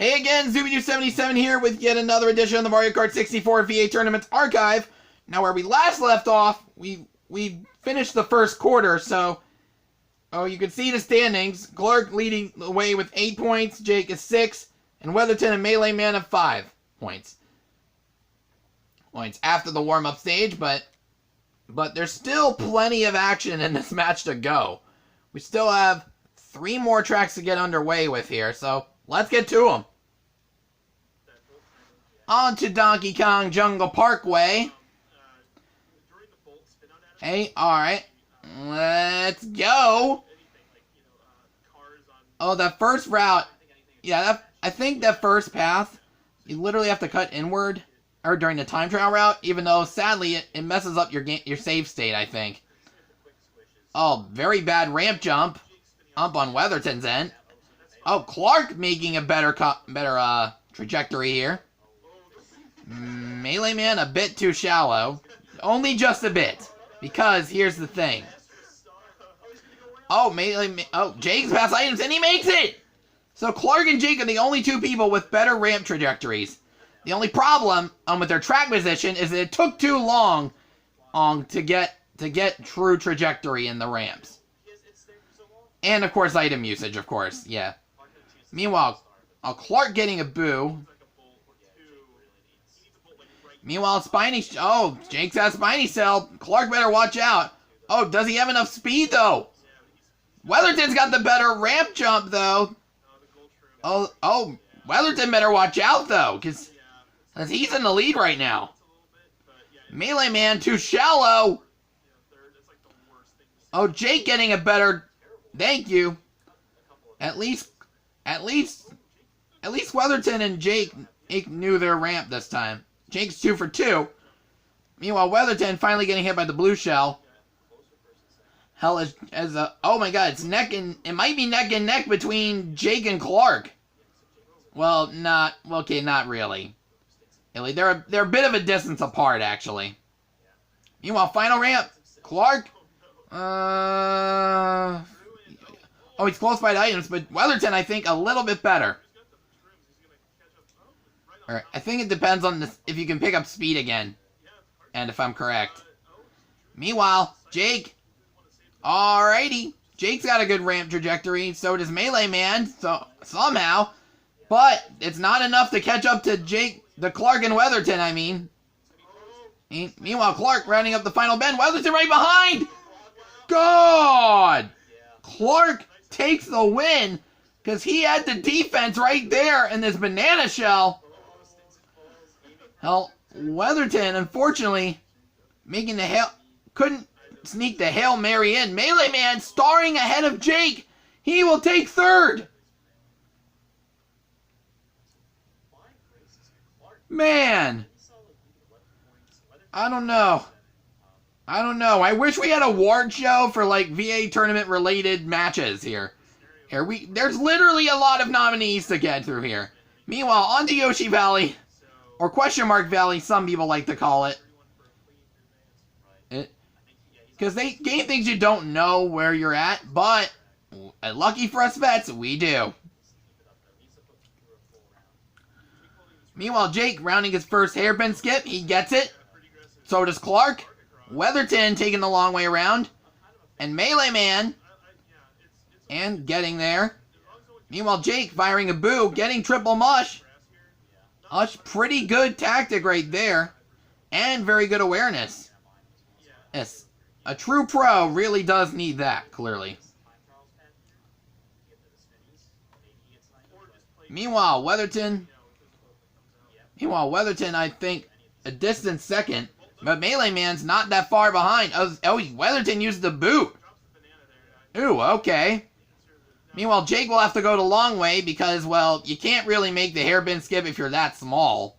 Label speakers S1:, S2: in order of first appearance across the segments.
S1: Hey again, Zooby77 here with yet another edition of the Mario Kart 64 VA Tournaments Archive. Now where we last left off, we finished the first quarter, so you can see the standings. Clark leading the way with 8 points, Jake is 6, and Weatherton and Melee Man have 5 points. Points after the warm-up stage, but there's still plenty of action in this match to go. We still have 3 more tracks to get underway with here, so let's get to them. On to Donkey Kong Jungle Parkway. Hey, alright. Let's go. Oh, that first route. Yeah, I think that first path, you literally have to cut inward, or during the time trial route, even though, sadly, it messes up your save state, I think. Oh, very bad ramp jump. Up on Weatherton's end. Oh, Clark making a better trajectory here. Melee Man a bit too shallow. Only just a bit. Because here's the thing. Oh, Jake's past items and he makes it! So Clark and Jake are the only 2 people with better ramp trajectories. The only problem with their track position is that it took too long to get true trajectory in the ramps. And of course item usage, of course, yeah. Meanwhile, Clark getting a boo. Meanwhile, Jake's got a Spiny Cell. Clark better watch out. Oh, does he have enough speed, though? Weatherton's got the better ramp jump, though. Oh, Weatherton better watch out, though, because he's in the lead right now. Melee Man too shallow. Oh, Jake getting a better... Thank you. At least Weatherton and Jake knew their ramp this time. Jake's 2 for 2. Meanwhile, Weatherton finally getting hit by the blue shell. Hell, oh my god, it might be neck and neck between Jake and Clark. Well, not really. They're a bit of a distance apart, actually. Meanwhile, final ramp. Clark. Oh, he's close by the items, but Weatherton, I think, a little bit better. Alright, I think it depends on if you can pick up speed again. And if I'm correct. Meanwhile, Jake. Alrighty. Jake's got a good ramp trajectory. So does Melee Man. So, somehow. But it's not enough to catch up to Clark and Weatherton, I mean. Meanwhile, Clark rounding up the final bend. Weatherton right behind! God! Clark takes the win because he had the defense right there in this banana shell. Hell, Weatherton, unfortunately, couldn't sneak the Hail Mary in. Melee Man starring ahead of Jake. He will take 3rd. Man. I don't know. I wish we had a award show for, like, VA tournament related matches here. There's literally a lot of nominees to get through here. Meanwhile, on to Yoshi Valley. Or Question Mark Valley, some people like to call it. Because game things you don't know where you're at, but lucky for us vets, we do. Meanwhile, Jake rounding his first hairpin skip, he gets it. So does Clark. Weatherton taking the long way around. And Melee Man. And getting there. Meanwhile, Jake firing a boo, getting triple mush. Pretty good tactic right there. And very good awareness. Yes, a true pro really does need that, clearly. Meanwhile, Weatherton, I think, a distant second. But Melee Man's not that far behind. Weatherton used the boot. Ooh, okay. Meanwhile, Jake will have to go the long way because, well, you can't really make the hairpin skip if you're that small.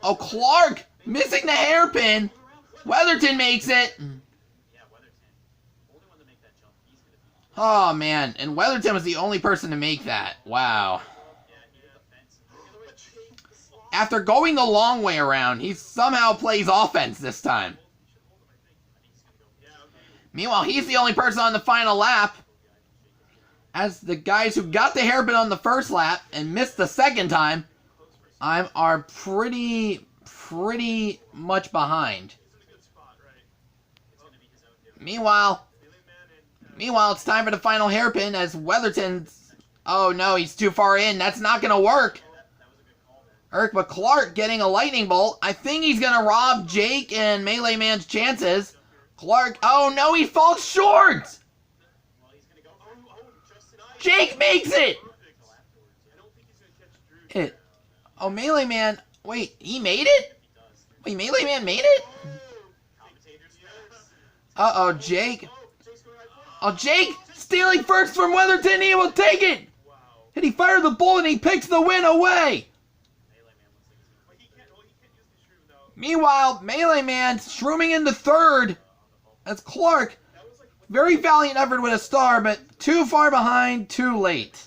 S1: Oh, Clark missing the hairpin. Weatherton makes it. Oh, man. And Weatherton was the only person to make that. Wow. After going the long way around, he somehow plays offense this time. Meanwhile, he's the only person on the final lap. as the guys who got the hairpin on the first lap and missed the second time, are pretty much behind. Meanwhile, it's time for the final hairpin as Weatherton's... Oh no, he's too far in. That's not going to work. But Clark getting a lightning bolt. I think he's going to rob Jake and Melee Man's chances. Clark, oh no, he falls short! Jake makes it! Oh, Melee Man, wait, he made it? Wait, Melee Man made it? Uh-oh, Jake. Oh, Jake stealing first from Weatherton, he will take it! And he fired the bolt and he picks the win away! Meanwhile, Melee Man shrooming into third. That's Clark. Very valiant effort with a star, but too far behind, too late.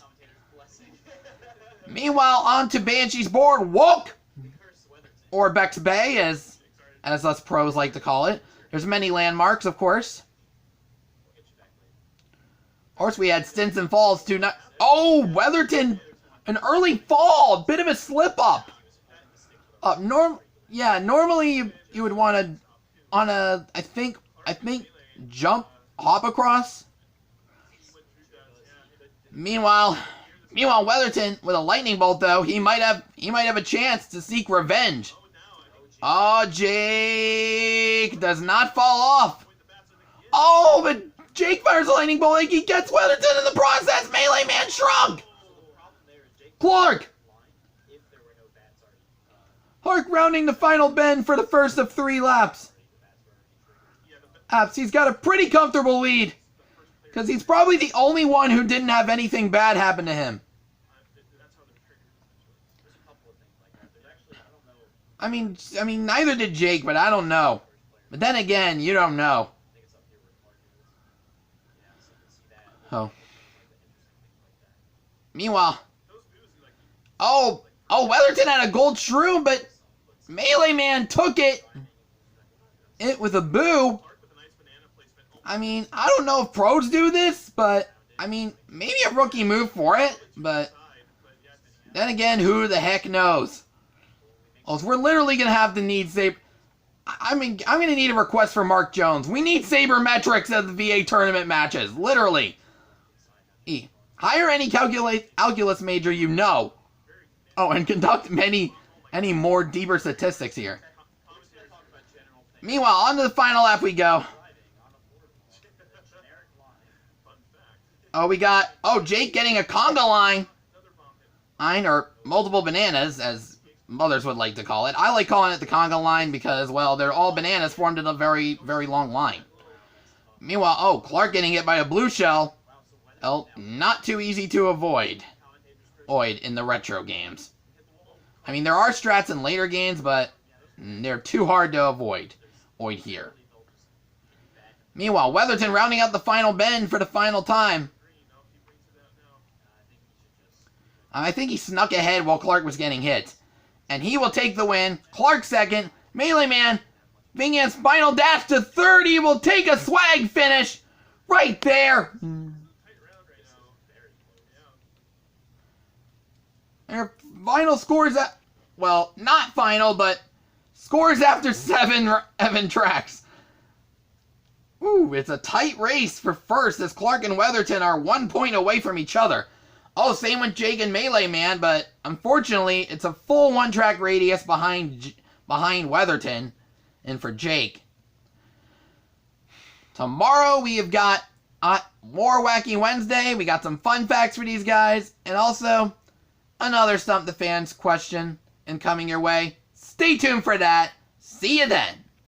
S1: Meanwhile, on to Banshee's board. Woke! Or Beck's Bay, as us pros like to call it. There's many landmarks, of course. Of course, we had Stinson Falls too. Oh, Weatherton! An early fall! Bit of a slip-up. Normally you would want to, on a, I think, jump, hop across. Meanwhile, Weatherton with a lightning bolt though, he might have a chance to seek revenge. Oh, Jake does not fall off. Oh, but Jake fires a lightning bolt, like he gets Weatherton in the process. Melee Man shrunk. Clark rounding the final bend for the first of 3 laps. He's got a pretty comfortable lead, because he's probably the only one who didn't have anything bad happen to him. I mean, neither did Jake, but I don't know. But then again, you don't know. Oh. Meanwhile, oh, Weatherton had a gold shroom, but Melee Man took it with a boo. I mean, I don't know if pros do this, but, I mean, maybe a rookie move for it, but then again, who the heck knows? Oh, so we're literally going to have to need Saber. I'm going to need a request for Mark Jones. We need sabermetrics at the VA tournament matches, literally. Hire any calculus major you know. Oh, and conduct any more deeper statistics here. Meanwhile, on to the final lap we go. Oh, we got... Oh, Jake getting a conga line. Or multiple bananas, as mothers would like to call it. I like calling it the conga line because, well, they're all bananas formed in a very, very long line. Meanwhile, oh, Clark getting hit by a blue shell. Oh, not too easy to avoid. In the retro games. I mean, there are strats in later games, but they're too hard to avoid. Here. Meanwhile, Weatherton rounding out the final bend for the final time. I think he snuck ahead while Clark was getting hit. And he will take the win. Clark second. Melee Man, Vingan's final dash to third. He will take a swag finish. Right there. Their final scores at... Well, not final, but scores after 7 tracks. Ooh, it's a tight race for first as Clark and Weatherton are 1 point away from each other. Oh, same with Jake and Melee Man, but unfortunately, it's a full 1-track radius behind Weatherton and for Jake. Tomorrow, we have got more Wacky Wednesday. We got some fun facts for these guys, and also another Stump the Fans question coming your way. Stay tuned for that. See you then.